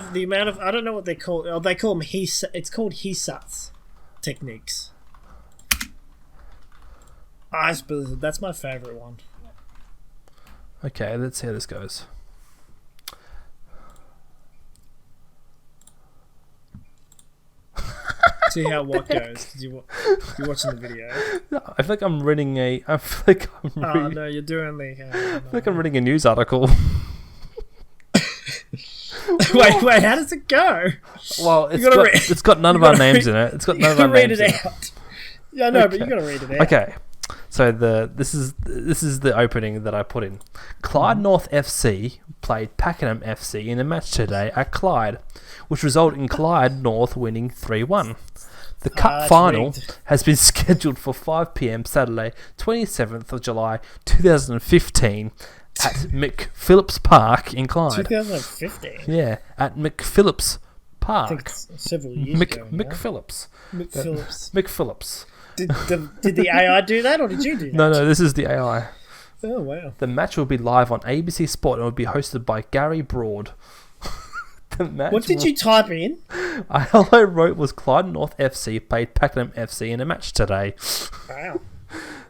of I don't know what they call. Oh, they call them it's called Hisats techniques. Ice Blizzard. That's my favorite one. Okay, let's see how this goes. See how what goes? Because you're watching the video. I feel like I'm reading a. Oh no, you're doing the. I feel like I'm reading a news article. wait, how does it go? Well, it's got none of our names in it. It's got none of our names in it. You gotta read it out. Yeah, no, but you gotta read it out. Okay. So this is the opening that I put in. Clyde North FC played Pakenham FC in a match today at Clyde, which resulted in Clyde North winning 3-1. The cup final has been scheduled for 5 p.m. Saturday, 27th of July, 2015 at McPhillips Park in Clyde. 2015? Yeah, at McPhillips Park. I think it's several years ago. McPhillips. McPhillips. Did the AI do that, or did you do that? No, this is the AI. Oh, wow. The match will be live on ABC Sport and will be hosted by Gary Broad. What did you type in? All I wrote was Clyde North FC played Pakenham FC in a match today. Wow.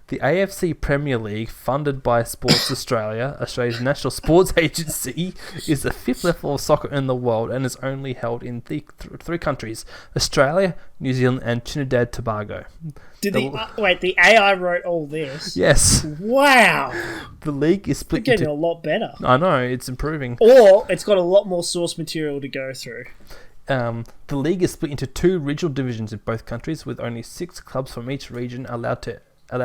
The AFC Premier League, funded by Sports Australia, Australia's national sports agency, is the fifth level of soccer in the world and is only held in three countries: Australia, New Zealand, and Trinidad Tobago. The AI wrote all this? Yes. Wow. The league is split It's getting a lot better. I know, it's improving. Or it's got a lot more source material to go through. The league is split into two regional divisions in both countries, with only 6 clubs from each region allowed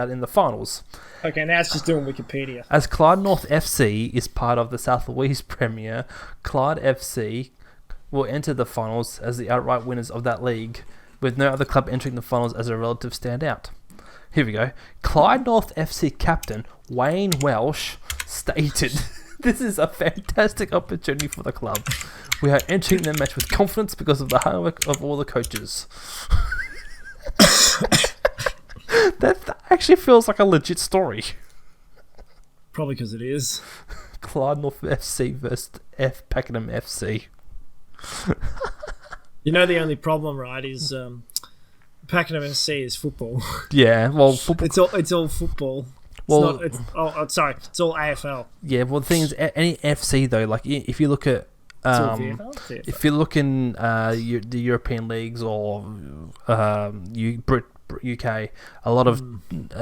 in the finals. Okay, now it's just doing Wikipedia. As Clyde North FC is part of the South West Premier, Clyde FC will enter the finals as the outright winners of that league, with no other club entering the finals as a relative standout. Here we go. Clyde North FC captain Wayne Welsh stated, "This is a fantastic opportunity for the club. We are entering the match with confidence because of the hard work of all the coaches." That actually feels like a legit story. Probably because it is. Clyde North FC versus Pakenham FC. You know, the only problem, right, is Pakenham FC is football. Yeah, well, football. It's all football. Well, it's all AFL. Yeah, well, the thing is, any FC though, like if you look at VFL? if you look in the European leagues or UK, a lot of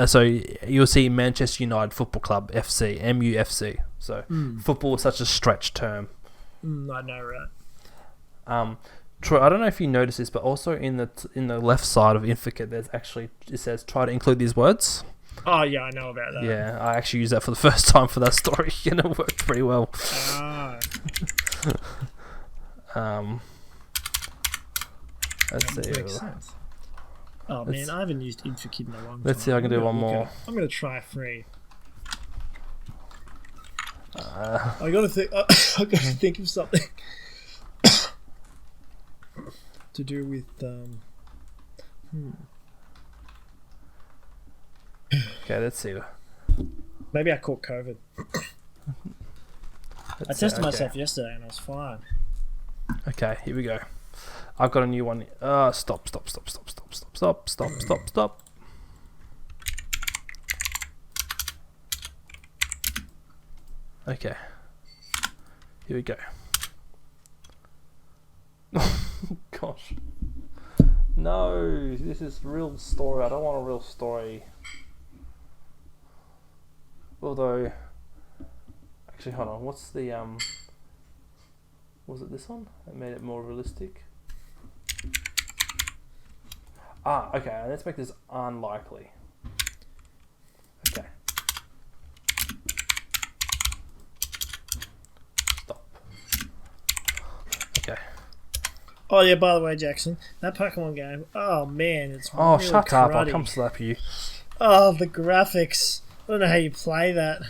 so you'll see Manchester United Football Club FC, MUFC. So football is such a stretch term. I know, right? Troy, I don't know if you noticed this, but also in the left side of Inficate, it says try to include these words. Oh yeah, I know about that. Yeah, I actually used that for the first time for that story, and it worked pretty well. Let's see. Makes sense. Oh man, I haven't used Inficate in a long time. Let's see, I can do one more. I'm gonna try free. I gotta think. I gotta think of something to do with. Okay, let's see. Maybe I caught COVID. I tested myself yesterday and I was fine. Okay, here we go. I've got a new one. Stop. Okay. Here we go. Gosh. No, this is real story. I don't want a real story. Although, actually, hold on. What's the was it this one that made it more realistic? Okay. Let's make this unlikely. Okay. Stop. Okay. Oh yeah, by the way, Jackson, that Pokemon game. Oh man, it's really shut up! I'll cruddy. come slap you. Oh, the graphics. I don't know how you play that.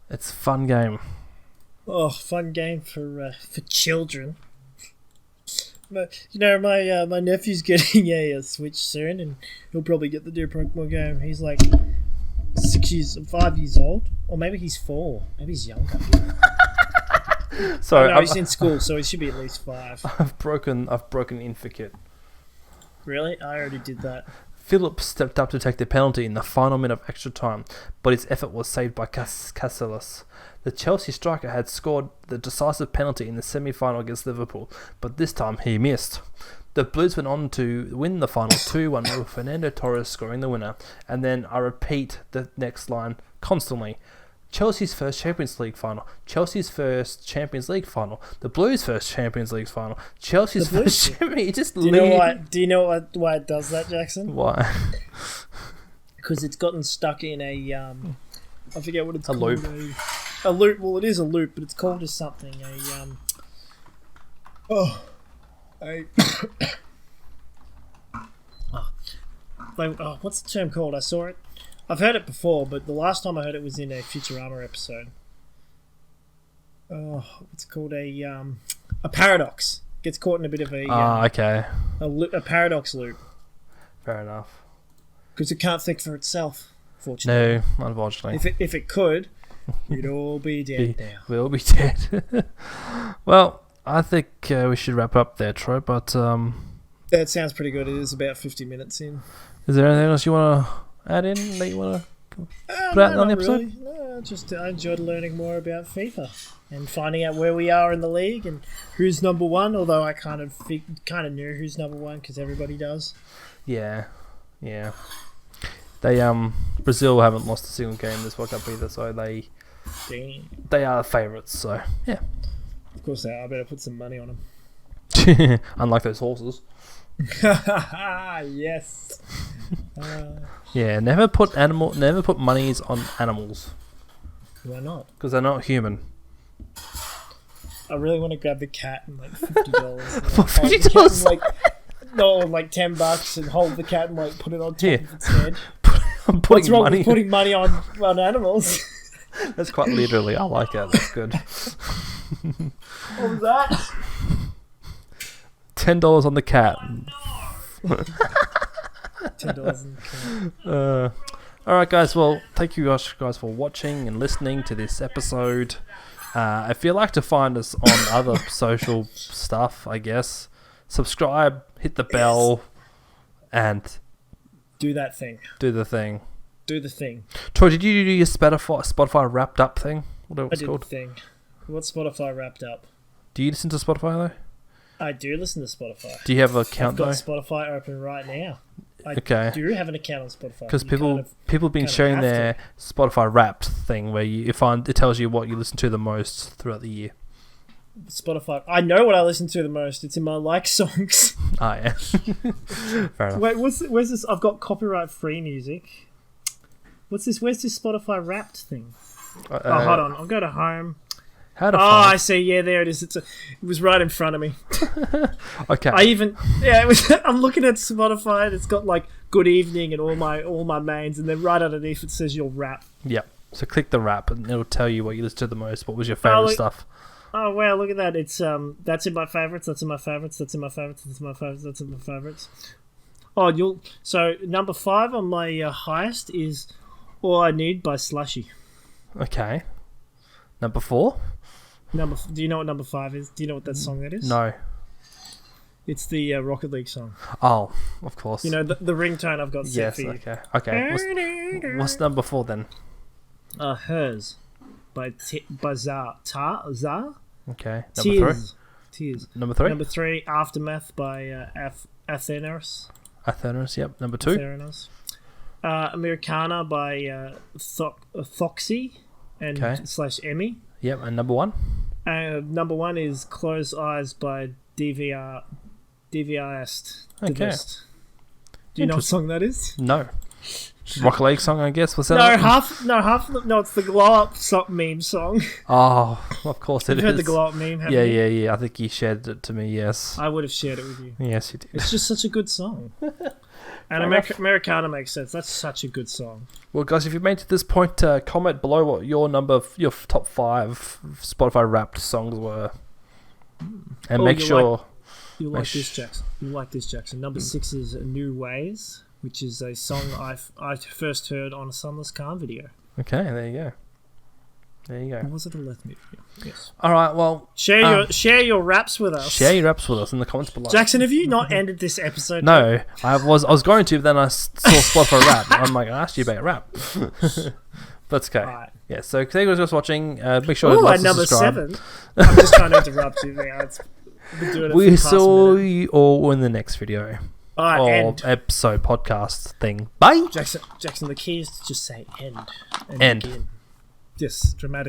It's a fun game. Oh, fun game for children. But you know, my nephew's getting a Switch soon, and he'll probably get the new Pokemon game. He's like 5 years old, or maybe he's 4. Maybe he's younger. So no, he's in school, so he should be at least 5. I've broken Inficate. Really? I already did that. Phillips stepped up to take the penalty in the final minute of extra time, but his effort was saved by Casillas. The Chelsea striker had scored the decisive penalty in the semi-final against Liverpool, but this time he missed. The Blues went on to win the final 2-1 with Fernando Torres scoring the winner, and then I repeat the next line constantly. Chelsea's first Champions League final. Chelsea's first Champions League final. The Blues' first Champions League final. Chelsea's first Champions League. Do you know why it does that, Jackson? Why? Because it's gotten stuck in a I forget what it's called. Loop. A loop. Well, it is a loop, but it's called as something. What's the term called? I saw it. I've heard it before, but the last time I heard it was in a Futurama episode. Oh, it's called a paradox. Gets caught in a bit of a okay. A paradox loop. Fair enough. Because it can't think for itself. Fortunately, no, unfortunately. If it could, we'd all be dead now. We'll be dead. Well, I think we should wrap up there, Troy. But that sounds pretty good. It is about 50 minutes in. Is there anything else you want to add in that you want to put out on the episode? Really. No, just I enjoyed learning more about FIFA and finding out where we are in the league and who's number one. Although I kind of knew who's number one because everybody does. Yeah. They Brazil haven't lost a single game this World Cup either, so they are favourites. So yeah. Of course they are. I better put some money on them. Unlike those horses. Yes. Yeah, never put monies on animals. Why not? Because they're not human. I really want to grab the cat and like $50. For $50? Like $10 and hold the cat and like put it on top of its head. I'm What's wrong with putting money on animals? That's quite literally. I like it. That's good. What was that? $10 on the cat. $10 on the cat. Alright guys, well, thank you guys for watching and listening to this episode. If you'd like to find us on other social stuff, I guess, subscribe, hit the bell, and do that thing. Do the thing. Troy, did you do your Spotify wrapped up thing? Whatever it's called. The thing. What's Spotify wrapped up? Do you listen to Spotify though? I do listen to Spotify. Do you have an account though? I've got Spotify open right now. I do have an account on Spotify. Because people have been sharing their Spotify Wrapped thing where it tells you what you listen to the most throughout the year. Spotify. I know what I listen to the most. It's in my like songs. Oh yeah. Fair enough. Wait, where's this? I've got copyright free music. What's this? Where's this Spotify Wrapped thing? Hold on. I'll go to home. I see. Yeah, there it is. It was right in front of me. Okay. I'm looking at Spotify and it's got like good evening and all my mains, and then right underneath it says your rap. Yep. So click the rap and it'll tell you what you listen to the most. What was your favorite stuff? Oh wow, look at that. It's that's in my favorites, that's in my favorites, that's in my favorites, that's in my favorites, that's in my favorites. So number 5 on my highest is All I Need by Slushy. Okay. Number 4? Do you know what number 5 is? Do you know what that song that is? No. It's the Rocket League song. Oh, of course. You know, the ringtone I've got set for you. Okay. What's number 4 then? Hers by Zar. Okay. Number 3? Tears. Number 3? Number 3, Aftermath by Athenaris. Athenaris, yep. Number 2? Athenaris. Americana by Thoxy and / Emmy. Yep, and number 1? Number 1 is Close Eyes by DVRist. Okay. Do you know what song that is? No. Rocket League song, I guess. Was that? No, it's the Glow Up meme song. Oh, of course it is. You've heard the Glow Up meme, haven't you? Yeah. I think you shared it to me, yes. I would have shared it with you. Yes, you did. It's just such a good song. And Americana makes sense. That's such a good song. Well, guys, if you've made it to this point, comment below what your top 5 Spotify Wrapped songs were. And make sure... You like this, Jackson. Number 6 is New Ways, which is a song I first heard on a Sunless Khan video. Okay, there you go. Or was it a Leth video? Yes. All right, well... Share your raps with us. Share your raps with us in the comments below. Jackson, have you not ended this episode? No, I was going to, but then I saw Spotify Rap. I'm like, I asked you about rap. But it's okay. Right. Yeah, so thank you guys for watching. Make sure to like and subscribe. Number 7. I'm just trying to interrupt you now. We saw you all in the next video. End. Episode podcast thing. Bye. Jackson, the key is to just say end. End. Yes, dramatic.